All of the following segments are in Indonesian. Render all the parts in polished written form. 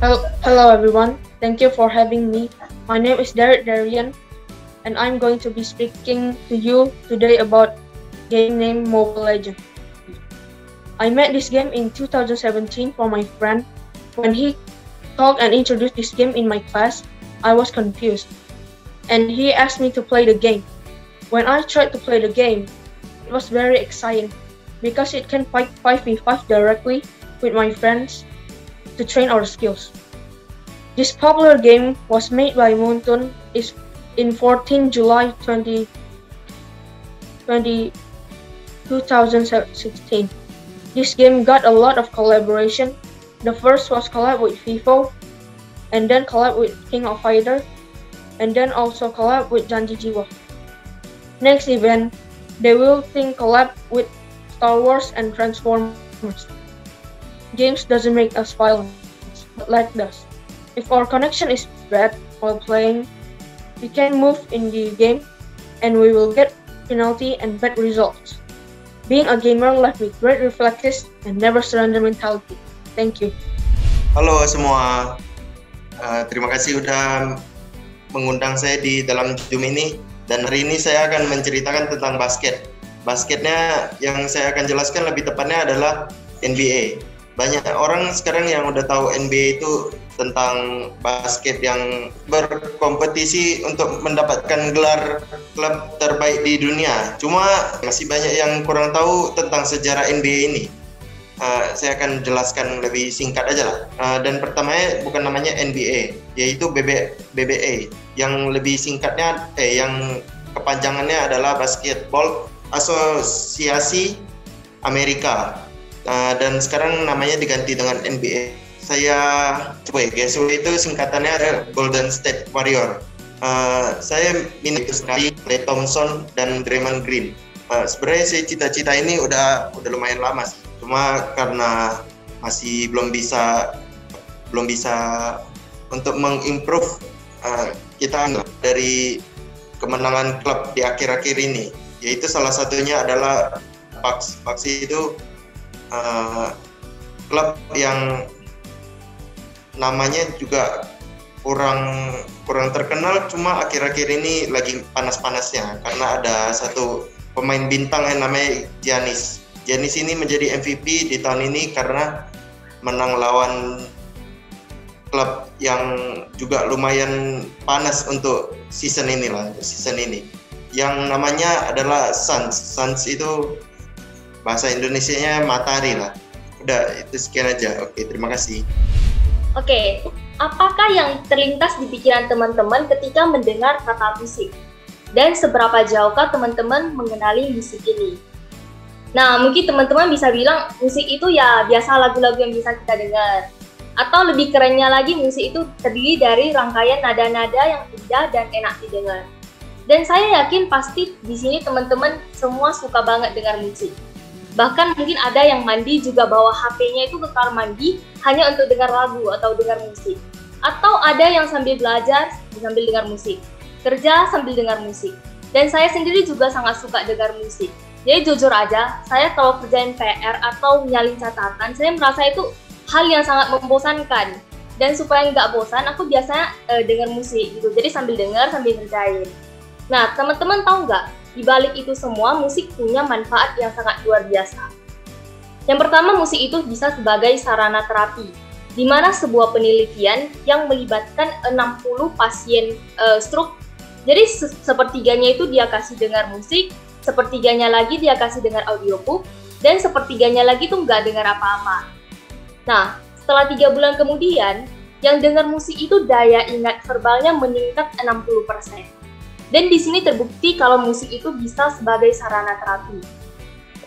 Hello everyone, thank you for having me. My name is Derek Darian and I'm going to be speaking to you today about game named Mobile Legends. I met this game in 2017 from my friend. When he talked and introduced this game in my class, I was confused and he asked me to play the game. When I tried to play the game, it was very exciting because it can fight 5v5 directly with my friends to train our skills. This popular game was made by Moonton in 14 July 2016. This game got a lot of collaboration. The first was collab with FIFO, and then collab with King of Fighters, and then also collab with Janji Jiwa. Next event, they will think collab with Star Wars and Transformers. Games doesn't make us violent, but lag does. If our connection is bad while playing, we can move in the game and we will get penalty and bad results. Being a gamer left with great reflexes and never surrender mentality. Thank you. Halo semua, terima kasih udah mengundang saya di dalam Zoom ini. Dan hari ini saya akan menceritakan tentang basket. Basketnya yang saya akan jelaskan lebih tepatnya adalah NBA. Banyak orang sekarang yang udah tahu NBA itu tentang basket yang berkompetisi untuk mendapatkan gelar klub terbaik di dunia. Cuma masih banyak yang kurang tahu tentang sejarah NBA ini. Saya akan jelaskan lebih singkat aja lah. Dan pertamanya bukan namanya NBA, yaitu BBA. Yang lebih singkatnya, yang kepanjangannya adalah Basketball Asosiasi Amerika. Dan sekarang namanya diganti dengan NBA. Saya coba ya, GSW itu singkatannya ada Golden State Warrior. Saya minat sekali Klay Thompson dan Draymond Green. Sebenarnya sih cita-cita ini udah lumayan lama sih. Cuma karena masih belum bisa untuk mengimprove kita dari kemenangan klub di akhir-akhir ini. Yaitu salah satunya adalah Bucks. Bucks itu klub yang namanya juga kurang terkenal, cuma akhir-akhir ini lagi panas-panasnya karena ada satu pemain bintang yang namanya Giannis. Giannis ini menjadi MVP di tahun ini karena menang lawan klub yang juga lumayan panas untuk season ini, yang namanya adalah Suns. Suns itu bahasa Indonesianya matahari lah. Udah, itu sekian aja. Oke, terima kasih. Oke, apakah yang terlintas di pikiran teman-teman ketika mendengar kata musik? Dan seberapa jauhkah teman-teman mengenali musik ini? Nah, mungkin teman-teman bisa bilang musik itu ya biasa lagu-lagu yang bisa kita dengar. Atau lebih kerennya lagi, musik itu terdiri dari rangkaian nada-nada yang indah dan enak didengar. Dan saya yakin pasti di sini teman-teman semua suka banget dengar musik. Bahkan mungkin ada yang mandi juga bawa HP-nya itu ke kamar mandi hanya untuk dengar lagu atau dengar musik. Atau ada yang sambil belajar sambil dengar musik, kerja sambil dengar musik. Dan saya sendiri juga sangat suka dengar musik. Jadi jujur aja, saya kalau kerjain PR atau nyalin catatan, saya merasa itu hal yang sangat membosankan. Dan supaya nggak bosan, aku biasanya dengar musik gitu. Jadi sambil dengar, sambil ngerjain. Nah, teman-teman tahu nggak? Di balik itu semua, musik punya manfaat yang sangat luar biasa. Yang pertama, musik itu bisa sebagai sarana terapi, di mana sebuah penelitian yang melibatkan 60 pasien stroke. Jadi sepertiganya itu dia kasih dengar musik, sepertiganya lagi dia kasih dengar audiobook, dan sepertiganya lagi tuh nggak dengar apa-apa. Nah, setelah 3 bulan kemudian, yang dengar musik itu daya ingat verbalnya meningkat 60%. Dan di sini terbukti kalau musik itu bisa sebagai sarana terapi.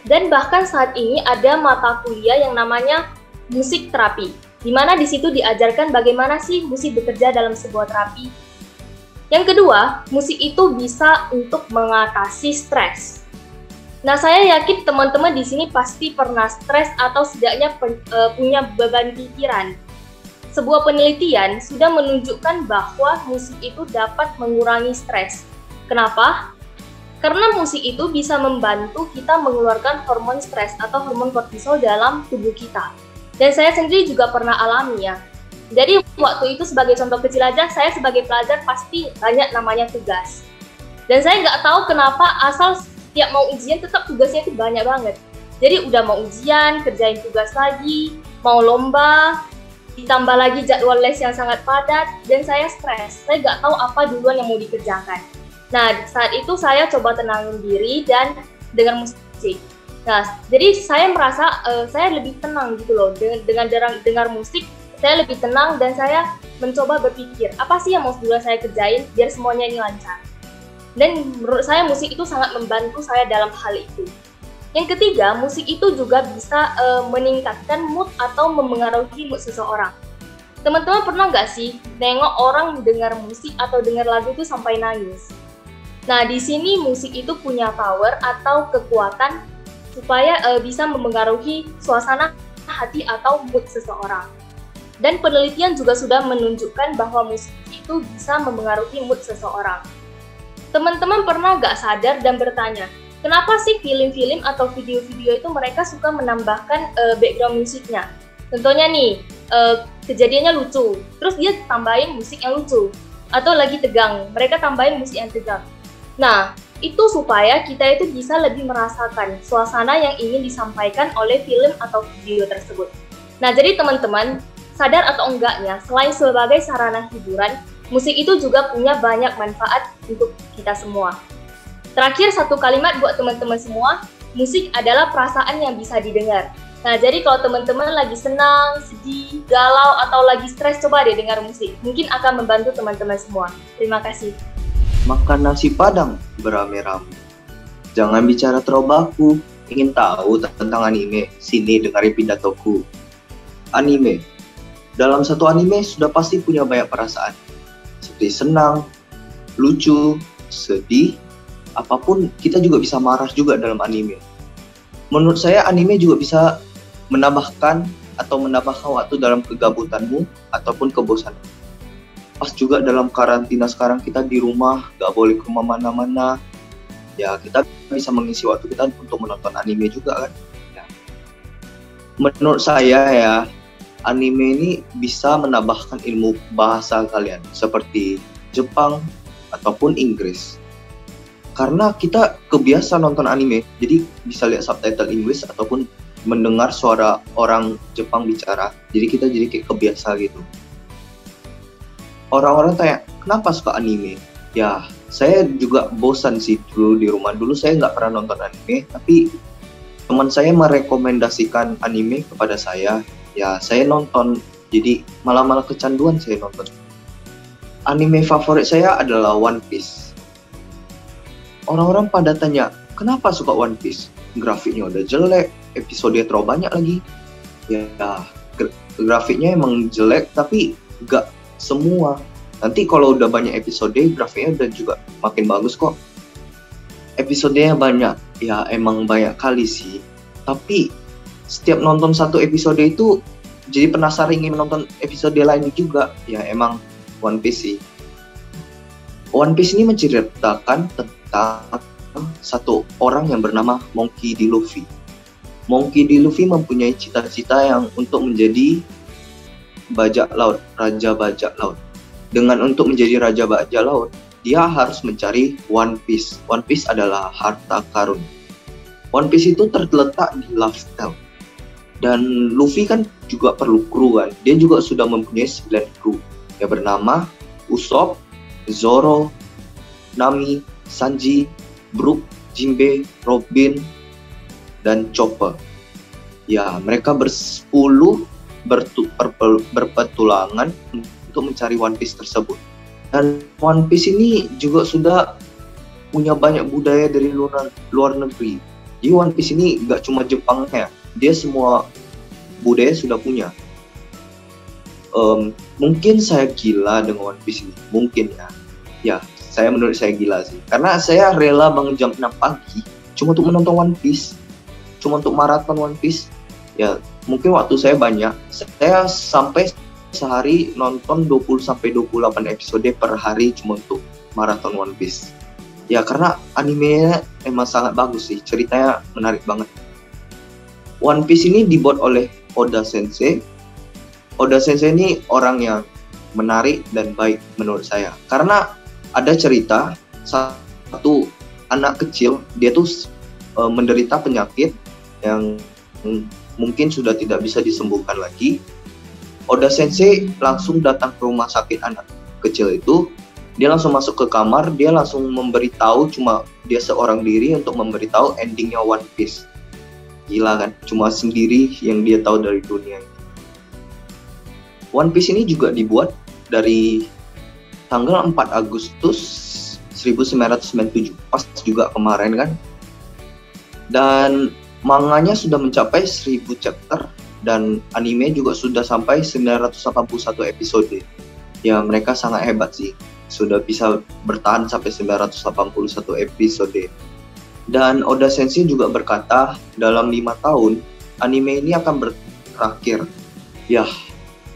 Dan bahkan saat ini ada mata kuliah yang namanya musik terapi, di mana di situ diajarkan bagaimana sih musik bekerja dalam sebuah terapi. Yang kedua, musik itu bisa untuk mengatasi stres. Nah, saya yakin teman-teman di sini pasti pernah stres atau setidaknya punya beban pikiran. Sebuah penelitian sudah menunjukkan bahwa musik itu dapat mengurangi stres. Kenapa? Karena musik itu bisa membantu kita mengeluarkan hormon stres atau hormon kortisol dalam tubuh kita. Dan saya sendiri juga pernah alami ya. Jadi waktu itu sebagai contoh kecil aja, saya sebagai pelajar pasti banyak namanya tugas. Dan saya nggak tahu kenapa asal setiap mau ujian tetap tugasnya itu banyak banget. Jadi udah mau ujian, kerjain tugas lagi, mau lomba, ditambah lagi jadwal les yang sangat padat, dan saya stres. Saya nggak tahu apa duluan yang mau dikerjakan. Nah, saat itu saya coba tenangin diri dan dengar musik. Nah, jadi saya merasa saya lebih tenang gitu loh. Dengan dengar musik, saya lebih tenang dan saya mencoba berpikir, apa sih yang mau duluan saya kerjain biar semuanya ini lancar. Dan menurut saya musik itu sangat membantu saya dalam hal itu. Yang ketiga, musik itu juga bisa meningkatkan mood atau memengaruhi mood seseorang. Teman-teman pernah nggak sih nengok orang dengar musik atau dengar lagu itu sampai nangis? Nah, di sini musik itu punya power atau kekuatan supaya bisa memengaruhi suasana hati atau mood seseorang. Dan penelitian juga sudah menunjukkan bahwa musik itu bisa memengaruhi mood seseorang. Teman-teman pernah nggak sadar dan bertanya, kenapa sih film-film atau video-video itu mereka suka menambahkan background musiknya? Contohnya nih, kejadiannya lucu, terus dia tambahin musik yang lucu. Atau lagi tegang, mereka tambahin musik yang tegang. Nah, itu supaya kita itu bisa lebih merasakan suasana yang ingin disampaikan oleh film atau video tersebut. Nah, jadi teman-teman, sadar atau enggaknya, selain sebagai sarana hiburan, musik itu juga punya banyak manfaat untuk kita semua. Terakhir, satu kalimat buat teman-teman semua, musik adalah perasaan yang bisa didengar. Nah, jadi kalau teman-teman lagi senang, sedih, galau, atau lagi stres, coba deh dengar musik. Mungkin akan membantu teman-teman semua. Terima kasih. Makan nasi Padang beramai-ramai. Jangan bicara terlalu baku. Ingin tahu tentang anime? Sini dengerin pidatoku. Anime. Dalam satu anime sudah pasti punya banyak perasaan. Seperti senang, lucu, sedih, apapun kita juga bisa marah juga dalam anime. Menurut saya anime juga bisa menambahkan atau menambahkan waktu dalam kegabutanmu ataupun kebosanan. Pas juga dalam karantina sekarang kita di rumah, gak boleh ke mana-mana. Ya kita bisa mengisi waktu kita untuk menonton anime juga kan. Ya. Menurut saya ya, anime ini bisa menambahkan ilmu bahasa kalian seperti Jepang ataupun Inggris. Karena kita kebiasa nonton anime, jadi bisa lihat subtitle Inggris ataupun mendengar suara orang Jepang bicara. Jadi kita jadi kayak kebiasa gitu. Orang-orang tanya, kenapa suka anime? Ya, saya juga bosan sih dulu di rumah. Dulu saya nggak pernah nonton anime, tapi teman saya merekomendasikan anime kepada saya. Ya, saya nonton, jadi malah kecanduan saya nonton. Anime favorit saya adalah One Piece. Orang-orang pada tanya, kenapa suka One Piece? Grafiknya udah jelek, episode terlalu banyak lagi. Ya, grafiknya emang jelek, tapi gak semua. Nanti kalau udah banyak episode, grafiknya udah juga makin bagus kok. Episodenya banyak, ya emang banyak kali sih. Tapi setiap nonton satu episode itu jadi penasaran ingin menonton episode lain juga. Ya emang One Piece sih. One Piece ini menceritakan tentang satu orang yang bernama Monkey D. Luffy. Monkey D. Luffy mempunyai cita-cita yang untuk menjadi bajak laut, raja bajak laut. Dengan untuk menjadi raja bajak laut, dia harus mencari One Piece. One Piece adalah harta karun. One Piece itu terletak di Laugh Tale. Dan Luffy kan juga perlu kru kan. Dia juga sudah mempunyai 9 kru yang bernama Usopp, Zoro, Nami, Sanji, Brook, Jinbe, Robin, dan Chopper. Ya, mereka bersepuluh berpetualangan untuk mencari One Piece tersebut. Dan One Piece ini juga sudah punya banyak budaya dari luar negeri. Jadi One Piece ini gak cuma Jepang ya, dia semua budaya sudah punya. Mungkin saya gila dengan One Piece ini, mungkin ya. Ya, menurut saya gila sih. Karena saya rela bangun jam 6 pagi cuma untuk menonton One Piece, cuma untuk maraton One Piece. Ya, mungkin waktu saya banyak. Saya sampai sehari nonton 20-28 episode per hari cuma untuk maraton One Piece. Ya, karena animenya emang sangat bagus sih, ceritanya menarik banget. One Piece ini dibuat oleh Oda Sensei Oda Sensei ini orang yang menarik dan baik menurut saya. Karena ada cerita satu anak kecil, dia tuh menderita penyakit yang mungkin sudah tidak bisa disembuhkan lagi. Oda Sensei langsung datang ke rumah sakit anak kecil itu. Dia langsung masuk ke kamar, dia langsung memberitahu, cuma dia seorang diri untuk memberitahu endingnya One Piece. Gila kan, cuma sendiri yang dia tahu dari dunia ini. One Piece ini juga dibuat dari tanggal 4 Agustus 1997, pas juga kemarin kan. Dan manganya sudah mencapai 1000 chapter dan anime juga sudah sampai 981 episode. Ya, mereka sangat hebat sih. Sudah bisa bertahan sampai 981 episode. Dan Oda Sensei juga berkata, dalam 5 tahun anime ini akan berakhir. Ya,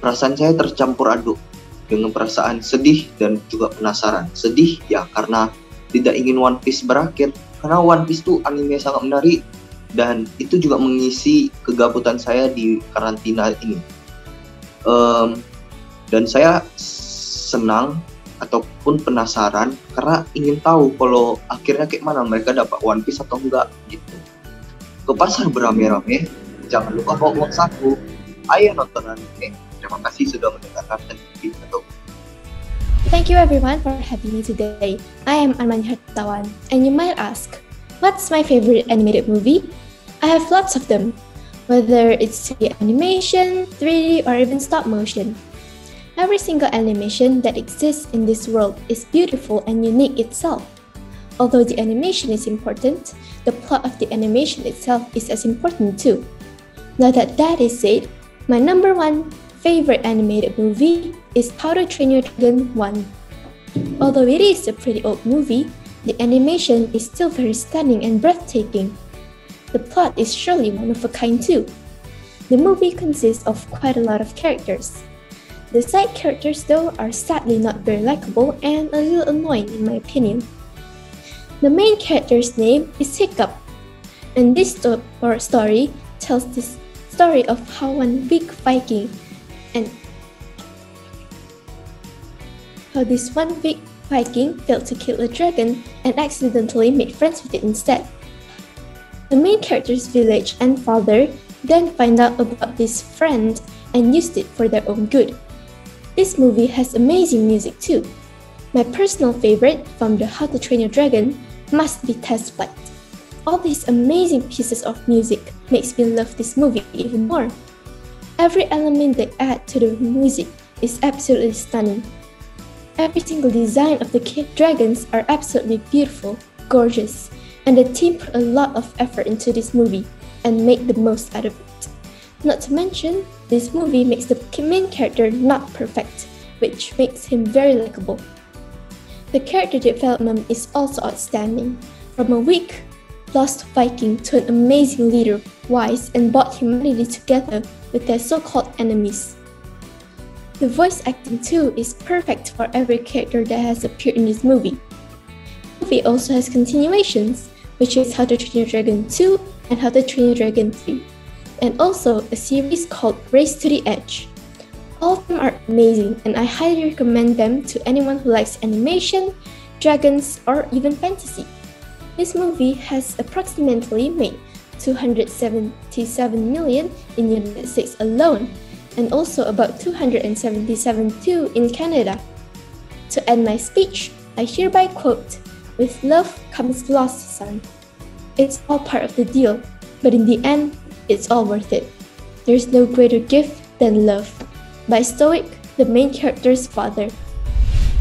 perasaan saya tercampur aduk dengan perasaan sedih dan juga penasaran. Sedih ya karena tidak ingin One Piece berakhir, karena One Piece itu anime sangat menarik dan itu juga mengisi kegabutan saya di karantina ini. Dan saya senang ataupun penasaran karena ingin tahu kalau akhirnya kayak mana, mereka dapat One Piece atau enggak gitu. Ke pasar beramai-ramai, jangan lupa bawa uang saku. Ayo nonton anime. Terima kasih sudah mendengarkan atau. Thank you everyone for having me today. I am Arman Hartawan, and you might ask, what's my favorite animated movie? I have lots of them, whether it's 2D animation, 3D, or even stop motion. Every single animation that exists in this world is beautiful and unique itself. Although the animation is important, the plot of the animation itself is as important too. Now that is said, my number one favorite animated movie is How to Train Your Dragon 1. Although it is a pretty old movie, the animation is still very stunning and breathtaking. The plot is surely one of a kind too. The movie consists of quite a lot of characters. The side characters though are sadly not very likable and a little annoying in my opinion. The main character's name is Hiccup, and this story tells the story of how one big Viking failed to kill a dragon and accidentally made friends with it instead. The main character's village and father then find out about this friend and used it for their own good. This movie has amazing music too. My personal favorite from the How to Train Your Dragon must be Test Flight. All these amazing pieces of music makes me love this movie even more. Every element they add to the music is absolutely stunning. Every single design of the dragons are absolutely beautiful, gorgeous, and the team put a lot of effort into this movie and made the most out of it. Not to mention, this movie makes the main character not perfect, which makes him very likable. The character development is also outstanding, from a weak, lost Viking to an amazing leader, wise and brought humanity together with their so-called enemies. The voice acting too is perfect for every character that has appeared in this movie. The movie also has continuations, which is How to Train Your Dragon 2 and How to Train Your Dragon 3. And also a series called Race to the Edge. All of them are amazing and I highly recommend them to anyone who likes animation, dragons, or even fantasy. This movie has approximately made $277 million in the United States alone, and also about $277 too in Canada. To end my speech, I hereby quote, "With love comes lost, son. It's all part of the deal, but in the end, it's all worth it. There's no greater gift than love." By Stoic, the main character's father.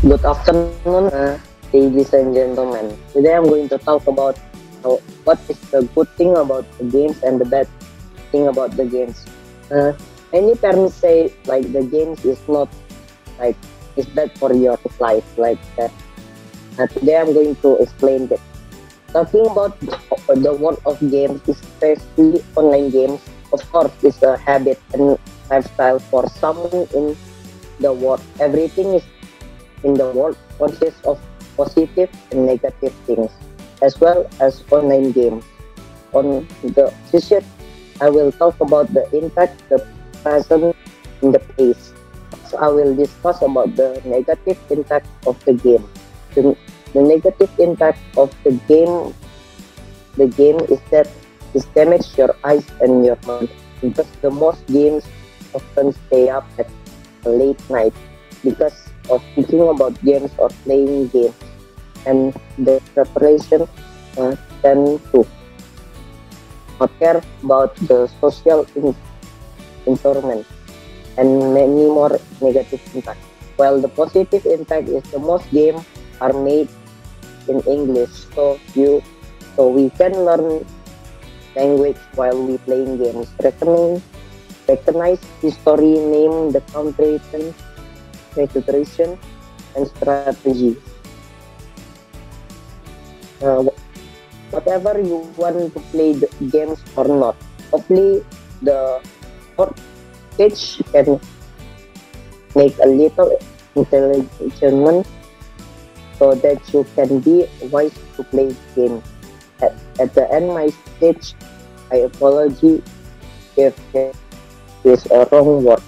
Good afternoon, ladies and gentlemen. Today I'm going to talk about what is the good thing about the games and the bad thing about the games. Many parents say like the games is not like is bad for your life like that. Today I'm going to explain that. Talking about the world of games, especially online games, of course, is a habit and lifestyle for someone in the world. Everything is in the world consists of positive and negative things, as well as online games. On the session, I will talk about the impact, the present in the place. So I will discuss about the negative impact of the game. The negative impact of the game is that it damages your eyes and your mind, because the most games often stay up at a late night because of thinking about games or playing games, and the preparation tend to not care about the social environment and many more negative impact. While the positive impact is the most games are made in English, so we can learn language while we playing games. Recognize history, name the country, tradition, and strategy. Whatever you want to play the games or not, hopefully the fourth stage can make a little intelligent so that you can be wise to play game. At the end my stage, I apologize if there is a wrong word.